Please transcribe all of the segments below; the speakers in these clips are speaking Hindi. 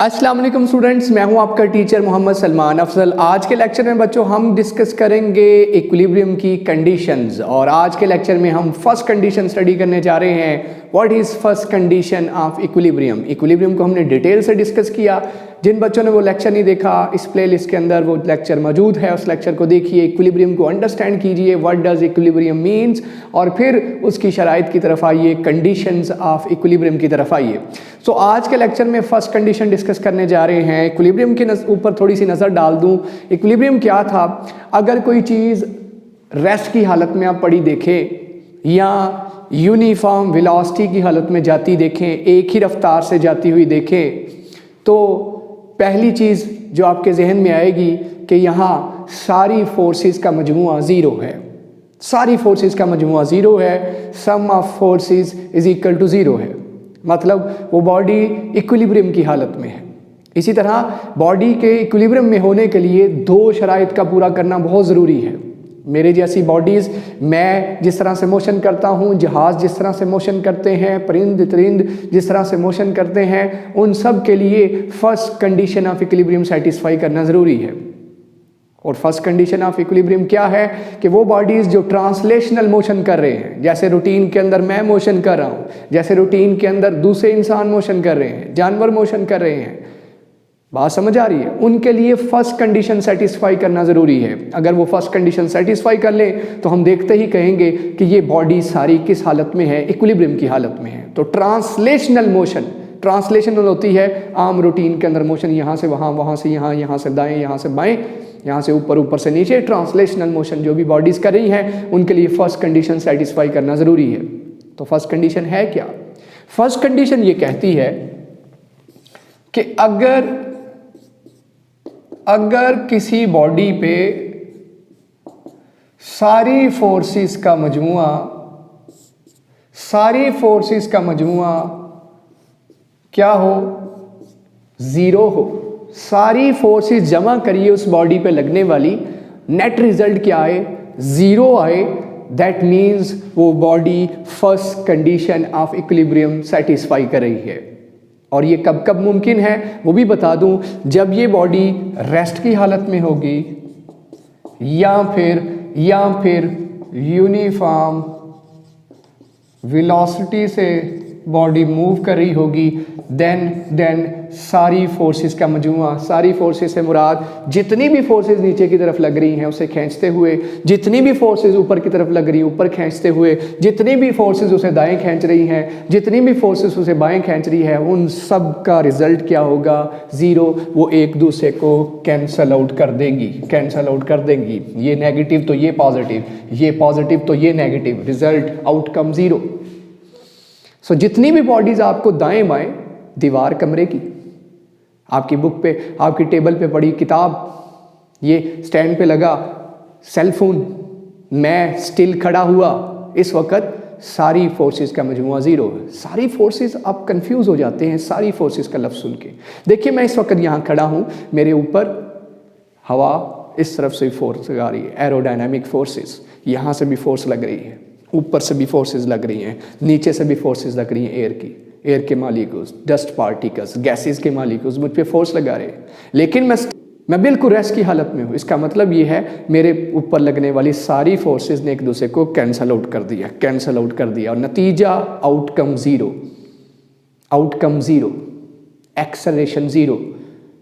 अस्सलाम वालेकुम स्टूडेंट्स, मैं हूं आपका टीचर मोहम्मद सलमान अफजल। आज के लेक्चर में बच्चों हम डिस्कस करेंगे इक्विलिब्रियम की कंडीशंस और आज के लेक्चर में हम फर्स्ट कंडीशन स्टडी करने जा रहे हैं। What is first condition of equilibrium. Equilibrium को हमने डिटेल से डिस्कस किया। जिन बच्चों ने वो लेक्चर नहीं देखा, इस प्लेलिस्ट के अंदर वो लेक्चर मौजूद है, उस लेक्चर को देखिए, इक्विलिब्रियम को अंडरस्टैंड कीजिए, व्हाट डज इक्विलिब्रियम मीन्स, और फिर उसकी शराइत की तरफ आइए, कंडीशंस ऑफ इक्विलिब्रियम की तरफ आइए। सो आज के लेक्चर में फर्स्ट कंडीशन डिस्कस करने जा रहे हैं। इक्विलिब्रियम के ऊपर थोड़ी सी नज़र डाल दूं। इक्विलिब्रियम क्या था? अगर कोई चीज़ रेस्ट की हालत में आप पड़ी देखें या यूनिफॉर्म वेलोसिटी की हालत में जाती देखें, एक ही रफ्तार से जाती हुई देखें, तो पहली चीज़ जो आपके जहन में आएगी कि यहाँ सारी फोर्सेस का मजमूआ ज़ीरो है। सारी फोर्सेस का मजमूआ ज़ीरो है। Sum of forces is equal to zero है, मतलब वो बॉडी इक्विलिब्रियम की हालत में है। इसी तरह बॉडी के इक्विलिब्रियम में होने के लिए दो शराइत का पूरा करना बहुत ज़रूरी है। मेरे जैसी बॉडीज़, मैं जिस तरह से मोशन करता हूँ, जहाज़ जिस तरह से मोशन करते हैं, परिंद तरिंद जिस तरह से मोशन करते हैं, उन सब के लिए first condition of equilibrium satisfy करना ज़रूरी है। और फर्स्ट कंडीशन ऑफ इक्विलिब्रियम क्या है कि वो बॉडीज़ जो ट्रांसलेशनल मोशन कर रहे हैं, जैसे रूटीन के अंदर मैं मोशन कर रहा हूँ, जैसे रूटीन के अंदर दूसरे इंसान मोशन कर रहे हैं, जानवर मोशन कर रहे हैं, बात समझ आ रही है? उनके लिए फर्स्ट कंडीशन सेटिस्फाई करना ज़रूरी है। अगर वो फर्स्ट कंडीशन सेटिस्फाई कर लें तो हम देखते ही कहेंगे कि ये बॉडी सारी किस हालत में है? इक्विलिब्रियम की हालत में है। तो ट्रांसलेशनल मोशन, ट्रांसलेशनल होती है आम रूटीन के अंदर मोशन, यहाँ से वहाँ, वहाँ से यहाँ, यहाँ से दाएँ, यहाँ से बाएँ, यहाँ से ऊपर, ऊपर से नीचे। ट्रांसलेशनल मोशन जो भी बॉडीज़ कर रही हैं उनके लिए फर्स्ट कंडीशन सेटिस्फाई करना ज़रूरी है। तो फर्स्ट कंडीशन है क्या? फर्स्ट कंडीशन ये कहती है कि अगर किसी बॉडी पे सारी फोर्सेस का मजमुआ क्या हो? ज़ीरो हो। सारी फोर्सेस जमा करिए उस बॉडी पे लगने वाली, नेट रिजल्ट क्या आए? ज़ीरो आए। दैट मीन्स वो body first condition of equilibrium satisfy कर रही है। और ये कब कब मुमकिन है वो भी बता दूं, जब ये बॉडी रेस्ट की हालत में होगी या फिर यूनिफॉर्म वेलोसिटी से बॉडी मूव कर रही होगी, देन सारी फोर्सेस का मजमूआ, सारी फोर्सेस से मुराद जितनी भी फोर्सेस नीचे की तरफ लग रही हैं उसे खींचते हुए, जितनी भी फोर्सेस ऊपर की तरफ लग रही हैं ऊपर खींचते हुए, जितनी भी फोर्सेस उसे दाएं खींच रही हैं, जितनी भी फोर्सेस उसे बाएं खींच रही है, उन सब का रिजल्ट क्या होगा? ज़ीरो। वो एक दूसरे को कैंसल आउट कर देंगी। ये नेगेटिव तो ये पॉजिटिव, ये पॉजिटिव तो ये नेगेटिव, रिजल्ट आउटकम ज़ीरो। सो जितनी भी बॉडीज़ आपको दाएं बाएं, दीवार कमरे की, आपकी बुक पे, आपकी टेबल पे पड़ी किताब, ये स्टैंड पे लगा सेलफोन, मैं स्टिल खड़ा हुआ, इस वक्त सारी फोर्सेस का मजमूआ ज़ीरो है। सारी फोर्सेस, आप कंफ्यूज हो जाते हैं सारी फोर्सेस का लफ्ज़ सुन के। देखिए मैं इस वक्त यहाँ खड़ा हूँ, मेरे ऊपर हवा इस तरफ से फोर्स आ रही है, एरोडायनामिक फोर्सेस, यहाँ से भी फोर्स लग रही है, ऊपर से भी फोर्सेस लग रही हैं, नीचे से भी फोर्सेस लग रही हैं, एयर के मालिक्यूल्स, डस्ट पार्टिकल्स, गैसेस के मालिक्यूल्स मुझ पे फोर्स लगा रहे हैं, लेकिन मैं बिल्कुल रेस्ट की हालत में हूँ। इसका मतलब ये है मेरे ऊपर लगने वाली सारी फोर्सेस ने एक दूसरे को कैंसल आउट कर दिया, और नतीजा outcome zero, acceleration zero,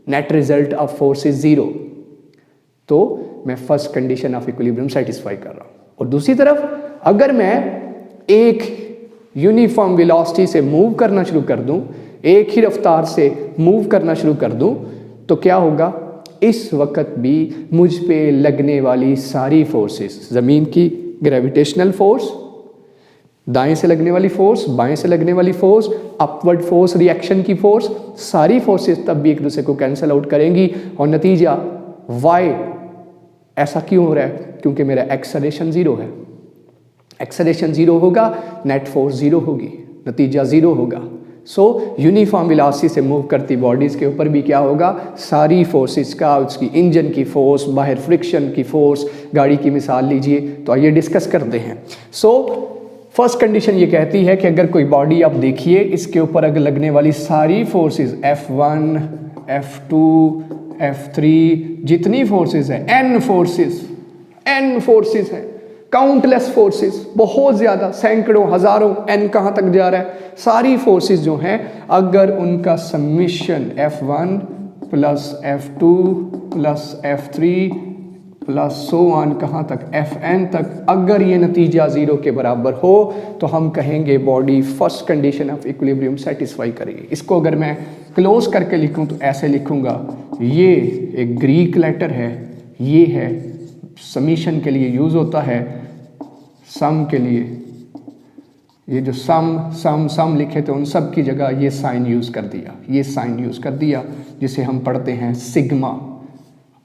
net result of forces zero. तो मैं first condition of equilibrium satisfy कर रहा हूँ। और दूसरी तरफ अगर मैं एक यूनिफॉर्म वेलोसिटी से मूव करना शुरू कर दूं, एक ही रफ्तार से मूव करना शुरू कर दूं, तो क्या होगा? इस वक्त भी मुझ पे लगने वाली सारी फोर्सेस, ज़मीन की ग्रेविटेशनल फोर्स, दाएं से लगने वाली फोर्स, बाएं से लगने वाली फोर्स, अपवर्ड फोर्स, रिएक्शन की फोर्स, सारी फोर्सेस तब भी एक दूसरे को कैंसल आउट करेंगी। और नतीजा वाई ऐसा क्यों हो रहा है? क्योंकि मेरा एक्सेलरेशन ज़ीरो है। एक्सेलरेशन ज़ीरो होगा, नेट फोर्स ज़ीरो होगी, नतीजा ज़ीरो होगा। सो यूनिफॉर्म वेलोसिटी से मूव करती बॉडीज़ के ऊपर भी क्या होगा? सारी फोर्सेस का, उसकी इंजन की फोर्स, बाहर फ्रिक्शन की फोर्स, गाड़ी की मिसाल लीजिए, तो आइए डिस्कस करते हैं। सो फर्स्ट कंडीशन ये कहती है कि अगर कोई बॉडी आप देखिए, इसके ऊपर अगर लगने वाली सारी फोर्सेस F1, F2, F3, जितनी फोर्सेस है, n फोर्सेस है, काउंटलेस फोर्सेस, बहुत ज़्यादा, सैकड़ों, हज़ारों, n कहाँ तक जा रहा है, सारी फोर्सेस जो हैं अगर उनका summation F1 plus F2 plus F3 plus so on कहाँ तक, Fn तक, अगर ये नतीजा ज़ीरो के बराबर हो तो हम कहेंगे body first condition of equilibrium satisfy करेगी। इसको अगर मैं क्लोज करके लिखूं तो ऐसे लिखूंगा, ये एक ग्रीक लेटर है, ये है समीशन के लिए यूज़ होता है, सम के लिए, ये जो सम लिखे थे उन सब की जगह ये साइन यूज़ कर दिया, ये साइन यूज़ कर दिया जिसे हम पढ़ते हैं सिग्मा,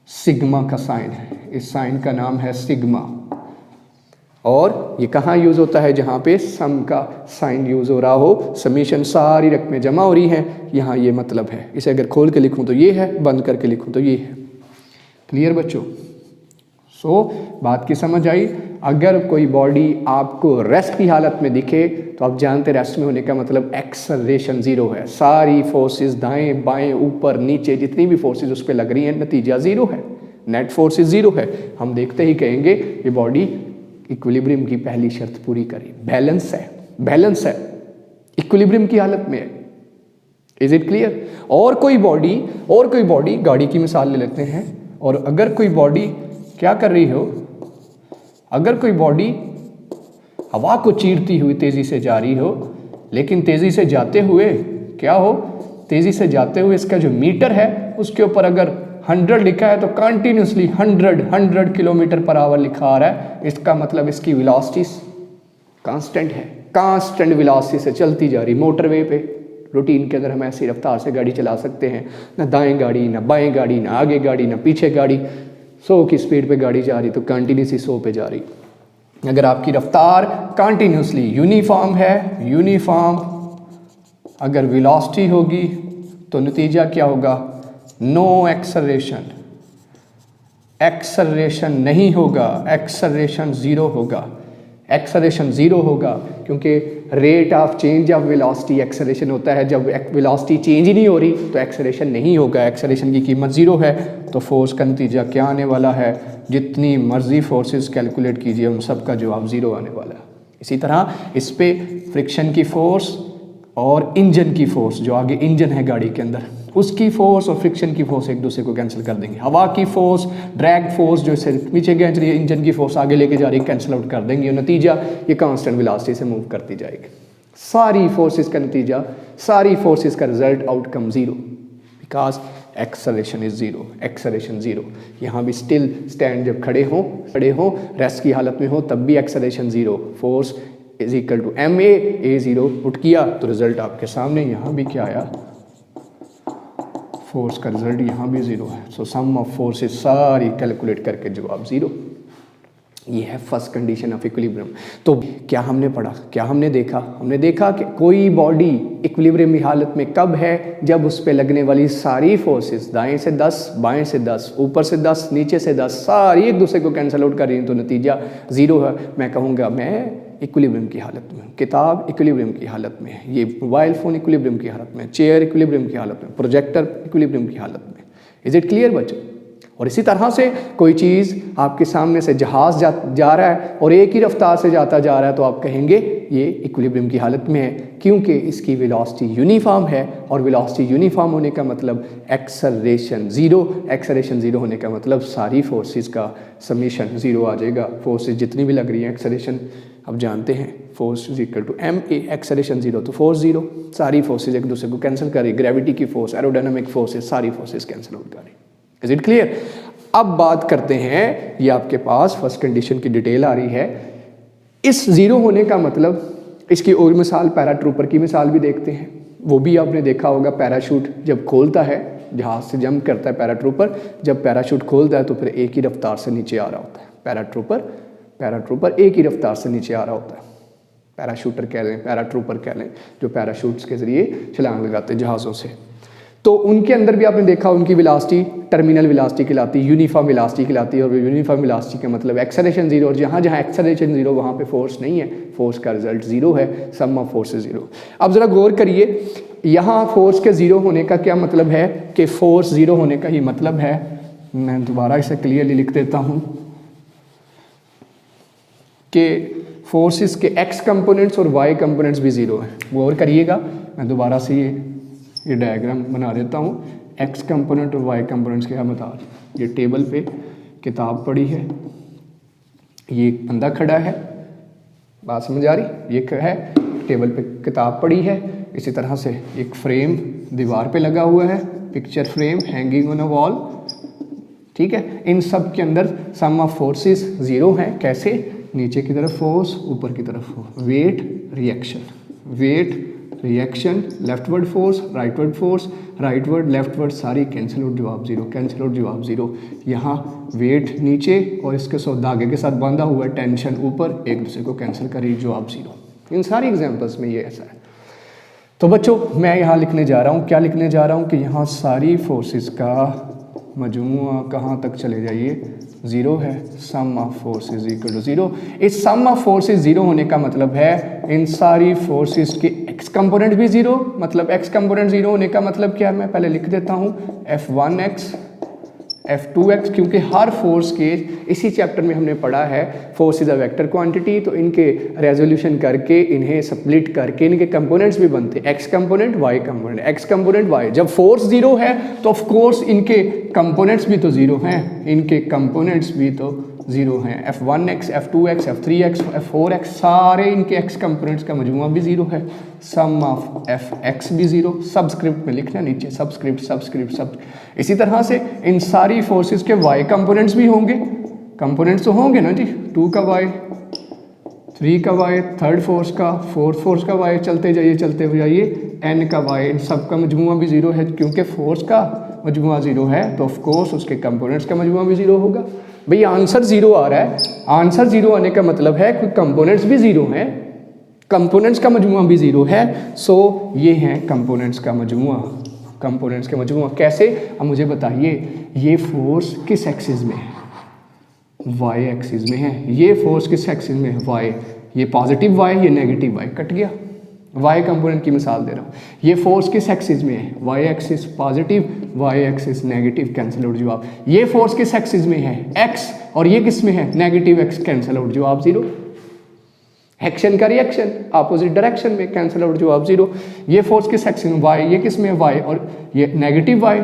सिग्मा का साइन है, इस साइन का नाम है सिग्मा। और ये कहाँ यूज़ होता है, जहाँ पे सम का साइन यूज़ हो रहा हो, समीशन सारी रकमें जमा हो रही हैं, यहाँ ये मतलब है। इसे अगर खोल के लिखूँ तो ये है, बंद करके लिखूँ तो ये है। क्लियर बच्चों? बात की समझ आई। अगर कोई बॉडी आपको रेस्ट की हालत में दिखे तो आप जानते रेस्ट में होने का मतलब एक्सेलरेशन ज़ीरो है, सारी फोर्सेस दाएं बाएं ऊपर नीचे जितनी भी फोर्सेस उस पर लग रही हैं नतीजा ज़ीरो है, नेट फोर्सेस ज़ीरो है। हम देखते ही कहेंगे ये बॉडी इक्विलिब्रियम की पहली शर्त पूरी करी, बैलेंस है, इक्विलिब्रियम की हालत में है। Is it clear? और कोई बॉडी गाड़ी की मिसाल ले लेते हैं, और अगर कोई बॉडी क्या कर रही हो, अगर कोई बॉडी हवा को चीरती हुई तेज़ी से जा रही हो, लेकिन तेज़ी से जाते हुए क्या हो, तेज़ी से जाते हुए इसका जो मीटर है उसके ऊपर अगर 100 लिखा है तो कंटिन्यूसली 100 किलोमीटर पर आवर लिखा आ रहा है, इसका मतलब इसकी वेलोसिटी कांस्टेंट है, कांस्टेंट वेलोसिटी से चलती जा रही। मोटरवे पे रूटीन के अंदर हम ऐसी रफ्तार से गाड़ी चला सकते हैं, ना दाएं गाड़ी ना बाएं गाड़ी, ना आगे गाड़ी ना पीछे गाड़ी, 100 की स्पीड पे गाड़ी जा रही तो कंटिन्यूसली 100 पे जा रही। अगर आपकी रफ्तार कंटिन्यूसली यूनिफॉर्म है, यूनिफॉर्म अगर वेलोसिटी होगी तो नतीजा क्या होगा, नो एक्सेलरेशन, एक्सेलरेशन नहीं होगा, एक्सेलरेशन ज़ीरो होगा, एक्सेलरेशन ज़ीरो होगा, क्योंकि rate of change of velocity acceleration होता है। जब वेलोसिटी चेंज ही नहीं हो रही तो एक्सेलरेशन नहीं होगा, एक्सेलरेशन की कीमत ज़ीरो है। तो फोर्स का नतीजा क्या आने वाला है, जितनी मर्जी फोर्सेस कैलकुलेट कीजिए उन सब का जवाब ज़ीरो आने वाला है। इसी तरह इस पे फ्रिक्शन की फ़ोर्स और इंजन की फ़ोर्स, जो आगे इंजन है गाड़ी के अंदर, उसकी फ़ोर्स और फ्रिक्शन की फ़ोर्स एक दूसरे को कैंसिल कर देंगे। हवा की फ़ोर्स, ड्रैग फोर्स जो इसे नीचे खींच रही है, इंजन की फ़ोर्स आगे लेके जा रही है, कैंसिल आउट कर देंगे, और नतीजा ये कांस्टेंट वेलोसिटी से मूव करती जाएगी। सारी फोर्सेस का नतीजा, सारी फोर्सेस का result, outcome zero, because acceleration is zero, acceleration zero. यहाँ भी स्टिल स्टैंड जब खड़े हों रेस्ट की हालत में हो तब भी acceleration zero, force is equal to ma, a zero put किया तो रिजल्ट आपके सामने, यहाँ भी क्या आया, फोर्स का रिजल्ट यहाँ भी ज़ीरो है। सो सम ऑफ फोर्सेस सारी कैलकुलेट करके जवाब ज़ीरो। ये है फर्स्ट कंडीशन ऑफ इक्विलिब्रियम। तो क्या हमने पढ़ा, क्या हमने देखा? हमने देखा कि कोई बॉडी इक्विलिब्रियम की हालत में कब है, जब उस पर लगने वाली सारी फोर्सेस दाएं से 10, बाएं से 10, ऊपर से 10, नीचे से 10, सारी एक दूसरे को कैंसिल आउट कर रही हैं तो नतीजा ज़ीरो है। मैं कहूँगा मैं इक्विलिब्रियम की हालत में, किताब इक्विलिब्रियम की हालत में, ये मोबाइल फ़ोन इक्विलिब्रियम की हालत में, चेयर इक्विलिब्रियम की हालत में, प्रोजेक्टर इक्विलिब्रियम की हालत में। इज़ इट क्लियर बच्चों? और इसी तरह से कोई चीज़ आपके सामने से जहाज़ जा रहा है और एक ही रफ्तार से जाता जा रहा है तो आप कहेंगे ये इक्विलिब्रियम की हालत में है, क्योंकि इसकी वेलोसिटी यूनिफॉर्म है, और वेलोसिटी यूनिफॉर्म होने का मतलब एक्सेलरेशन ज़ीरो, एक्सेलरेशन ज़ीरो होने का मतलब सारी फोर्सेस का समीशन ज़ीरो आ जाएगा। फोर्सेस जितनी भी लग रही हैं, एक्सेलरेशन अब जानते हैं, force is equal to ma, acceleration zero तो फोर्स ज़ीरो, सारी फोर्सेस एक दूसरे को कैंसिल कर रही, ग्रेविटी की फोर्स, एरोडायनामिक फोर्सेस, सारी फोर्सेस कैंसिल आउट कर रही। Is it clear? अब बात करते हैं, ये आपके पास फर्स्ट कंडीशन की डिटेल आ रही है। इस ज़ीरो होने का मतलब, इसकी और मिसाल पैराट्रूपर की मिसाल भी देखते हैं। वो भी आपने देखा होगा, पैराशूट जब खोलता है, जहाज़ से जंप करता है पैराट्रूपर, जब पैराशूट खोलता है तो फिर एक ही रफ्तार से नीचे आ रहा होता है। पैराट्रूपर एक ही रफ्तार से नीचे आ रहा होता है। पैराशूटर कह लें, पैराट्रूपर कह लें, जो पैराशूट्स के ज़रिए छलांग लगाते हैं जहाज़ों से। तो उनके अंदर भी आपने देखा उनकी वेलोसिटी टर्मिनल वेलोसिटी कहलाती है, यूनिफॉर्म वेलोसिटी कहलाती है। और यूनिफॉर्म वेलोसिटी का मतलब एक्सेलरेशन जीरो, और जहाँ जहाँ एक्सेलरेशन जीरो वहाँ पे फोर्स नहीं है, फोर्स का रिजल्ट जीरो है, सम ऑफ फोर्स जीरो। अब ज़रा गौर करिए, यहाँ फोर्स के ज़ीरो होने का क्या मतलब है कि फोर्स ज़ीरो होने का ही मतलब है, मैं दोबारा इसे क्लियरली लिख देता हूँ कि फोर्सेस के एक्स कंपोनेंट्स और वाई कंपोनेंट्स भी ज़ीरो हैं। गौर करिएगा, मैं दोबारा से ये डायग्राम बना देता हूँ। एक्स कंपोनेंट और वाई कंपोनेंट्स के हम बता, ये टेबल पे किताब पड़ी है, ये एक बंदा खड़ा है, बात समझ आ रही, ये है टेबल पे किताब पड़ी है। इसी तरह से एक फ्रेम दीवार पे लगा हुआ है, picture frame hanging on a wall, ठीक है। इन सब के अंदर सम ऑफ फोर्सेस ज़ीरो हैं। कैसे? नीचे की तरफ फोर्स, ऊपर की तरफ force, weight reaction, weight reaction, leftward force, rightward force, rightward leftward सारी कैंसिल आउट, जवाब जीरो, कैंसिल आउट, जवाब जीरो। यहाँ वेट नीचे और इसके साथ धागे के साथ बांधा हुआ है, टेंशन ऊपर, एक दूसरे को कैंसिल करिए, जवाब जीरो। इन सारी एग्जांपल्स में ये ऐसा है। तो बच्चों मैं यहाँ लिखने जा रहा हूँ, क्या लिखने जा रहा हूँ कि यहाँ सारी फोर्सेस का मजमूआ कहाँ तक चले जाइए, ज़ीरो है, sum of forces equal to zero. इस सम ऑफ फोर्सेस ज़ीरो होने का मतलब है इन सारी फोर्सेस के एक्स कंपोनेंट भी ज़ीरो, मतलब एक्स कंपोनेंट ज़ीरो होने का मतलब क्या है, मैं पहले लिख देता हूँ F1x F2x, क्योंकि हर फोर्स के, इसी चैप्टर में हमने पढ़ा है force is a vector quantity, तो इनके रेजोल्यूशन करके इन्हें स्प्लिट करके इनके कंपोनेंट्स भी बनते हैं, x component y component, x component y. जब फोर्स जीरो है तो ऑफ कोर्स इनके कंपोनेंट्स भी तो जीरो हैं, इनके कंपोनेंट्स भी तो जीरो हैं। F1x F2x F3x F4x सारे इनके एक्स कंपोनेंट्स का मजमूआ भी जीरो है, सम ऑफ Fx भी जीरो। सबस्क्रिप्ट में लिखना नीचे, सबस्क्रिप्ट सबस्क्रिप्ट सब। इसी तरह से इन सारी फोर्सेस के y कंपोनेंट्स भी होंगे, कंपोनेंट्स तो होंगे ना जी, 2 का y, 3 का y, थर्ड फोर्स का, फोर्थ फोर्स का y, चलते जाइए n का y, इन सब का मजमूआ भी जीरो है। क्योंकि फोर्स का मजमूआ जीरो है तो ऑफ कोर्स उसके कंपोनेंट्स का मजमूआ भी जीरो होगा। भाई आंसर जीरो आ रहा है, आंसर जीरो आने का मतलब है कि कंपोनेंट्स भी जीरो हैं, कंपोनेंट्स का मजमूआ भी जीरो है। सो ये हैं कंपोनेंट्स का मजमूआ, कंपोनेंट्स का मजमूआ। कैसे? अब मुझे बताइए, ये फोर्स किस एक्सिस में है, वाई एक्सिस में है। ये फोर्स किस एक्सिस में है, वाई। ये पॉजिटिव वाई, ये नेगेटिव वाई, कट गया। वाई कंपोनेंट की मिसाल दे रहा हूँ। ये फोर्स किस एक्सिस में है, y axis positive, y axis negative, cancel out, जवाब। ये फोर्स किस एक्सिस में है, एक्स, और ये किस में है, नेगेटिव एक्स, कैंसिल आउट, जवाब जीरो। एक्शन का रिएक्शन अपोजिट डायरेक्शन में, कैंसिल आउट, जवाब जीरो। ये फोर्स किस एक्सिस में, वाई, ये किस में है, वाई, और ये negative y,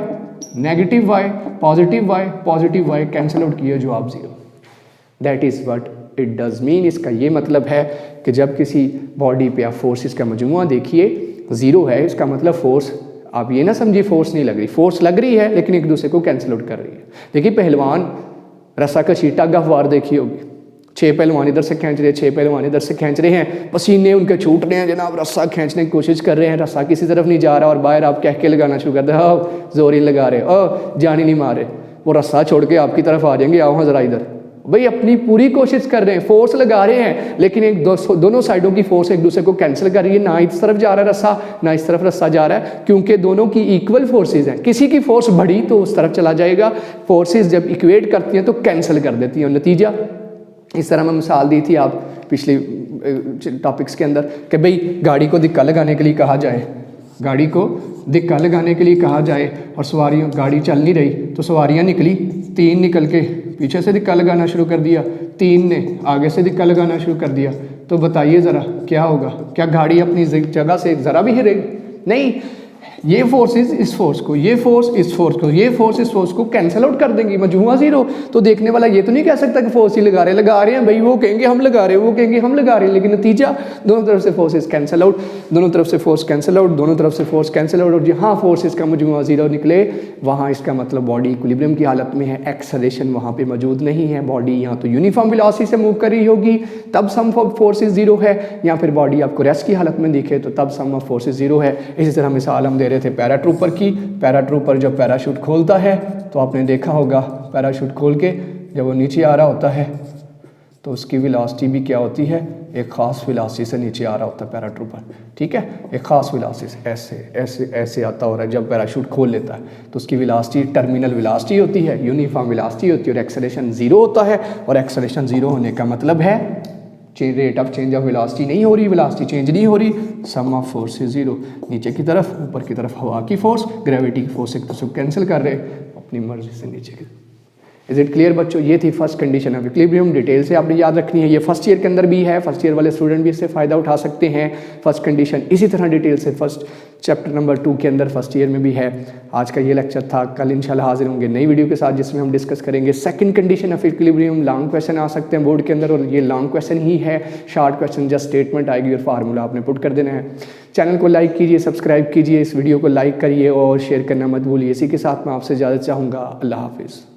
negative y, positive y, cancel out किया, जवाब zero. That is what it does mean. इसका ये मतलब है कि जब किसी बॉडी पे आप फोर्सेस का मजमूआ देखिए ज़ीरो है, इसका मतलब फोर्स, आप ये ना समझिए फोर्स नहीं लग रही, फोर्स लग रही है लेकिन एक दूसरे को कैंसिल आउट कर रही है। देखिए पहलवान रस्सा कशीटा गफवार देखी होगी, 6 पहलवान इधर से खींच रहे हैं, 6 पहलवान इधर से खींच रहे हैं, पसीने उनके छूट रहे हैं जनाब, रस्सा खींचने की कोशिश कर रहे हैं, रस्सा किसी तरफ नहीं जा रहा, और बाहर आप कह के लगाना शुरू कर दे, हाँ जोर ही लगा रहे, जान ही नहीं मार रहे, वो रस्सा छोड़ के आपकी तरफ आ जाएंगे, आओ हाँ जरा इधर। भाई अपनी पूरी कोशिश कर रहे हैं, फोर्स लगा रहे हैं, लेकिन दोनों साइडों की फोर्स एक दूसरे को कैंसिल कर रही है। ना इस तरफ जा रहा है रस्सा, ना इस तरफ रस्सा जा रहा है, क्योंकि दोनों की इक्वल फोर्सेज हैं। किसी की फोर्स बढ़ी तो उस तरफ चला जाएगा, फोर्सेज जब इक्वेट करती हैं तो कैंसिल कर देती हैं। नतीजा इस तरह मैं मिसाल दी थी आप पिछले टॉपिक्स के अंदर कि भाई गाड़ी को धक्का लगाने के लिए कहा जाए, गाड़ी को धक्का लगाने के लिए कहा जाए और सवारियों, गाड़ी चल नहीं रही तो सवारियां निकली, 3 निकल के पीछे से धक्का लगाना शुरू कर दिया, 3 ने आगे से धक्का लगाना शुरू कर दिया, तो बताइए ज़रा क्या होगा? क्या गाड़ी अपनी जगह से ज़रा भी हिलेगी? नहीं। ये फोर्सेस इस फोर्स को, ये फोर्स इस फोर्स को, ये फोर्स इस फोर्स को कैंसिल आउट कर देंगी, मजमूआ जीरो। तो देखने वाला ये तो नहीं कह सकता कि फोर्स ही लगा रहे हैं भाई, वो कहेंगे हम लगा रहे हैं, वो कहेंगे हम लगा रहे हैं, लेकिन नतीजा दोनों तरफ से फोर्सेस कैंसिल आउट, दोनों तरफ से फोर्स कैंसिल आउट, दोनों तरफ से फोर्स कैंसिल आउट। और जहाँ फोर्सेस का मजमूआ जीरो निकले वहाँ इसका मतलब बॉडी इक्विलिब्रियम की हालत में है, एक्सेलरेशन वहाँ पे मौजूद नहीं है, बॉडी यहाँ तो यूनिफॉर्म वेलोसिटी से मूव कर रही होगी तब सम ऑफ फोर्सेस जीरो है, या फिर बॉडी आपको रेस्ट की हालत में दिखे तो तब सम ऑफ फोर्सेस जीरो है। इसी तरह मिसाल हम दे रहे थे पैराट्रूपर की। पैराट्रूपर जब पैराशूट खोलता है तो आपने देखा होगा, पैराशूट खोल के जब वो नीचे आ रहा होता है तो उसकी वेलोसिटी भी क्या होती है, एक ख़ास वेलोसिटी से नीचे आ रहा होता है पैराट्रूपर, ठीक है, एक ख़ास वेलोसिटी से ऐसे ऐसे ऐसे आता हो रहा है। जब पैराशूट खोल लेता है तो उसकी वेलोसिटी टर्मिनल वेलोसिटी होती है, यूनिफॉर्म वेलोसिटी होती है और एक्सेलरेशन 0 होता है। और एक्सेलरेशन 0 होने का मतलब है change rate of change of velocity नहीं हो रही, वेलोसिटी चेंज नहीं हो रही, सम ऑफ फोर्स इज 0। नीचे की तरफ ऊपर की तरफ हवा की फोर्स, ग्रेविटी की फोर्स एक दूसरे को कैंसिल कर रहे अपनी मर्जी से नीचे की। इज इट क्लियर बच्चों? ये थी first condition of equilibrium. Detail से आपने याद रखनी है, ये फर्स्ट ईयर के अंदर भी है, फर्स्ट ईयर वाले स्टूडेंट भी इससे फ़ायदा उठा सकते हैं। फर्स्ट कंडीशन इसी तरह डिटेल से फर्स्ट चैप्टर नंबर 2 के अंदर फर्स्ट ईयर में भी है। आज का ये लेक्चर था, कल इंशाल्लाह हाजिर होंगे नई वीडियो के साथ जिसमें हम डिस्कस करेंगे second condition of equilibrium. Long question आ सकते हैं बोर्ड के अंदर और ये लॉन्ग क्वेश्चन ही है, शॉर्ट क्वेश्चन जस्ट स्टेटमेंट आएगी और फार्मूला आपने पुट कर देना है। चैनल को लाइक कीजिए, सब्सक्राइब कीजिए, इस वीडियो को लाइक करिए और शेयर करना मत भूलिए। इसी के साथ मैं आपसे इजाज़त चाहूँगा। अल्लाह हाफिज़।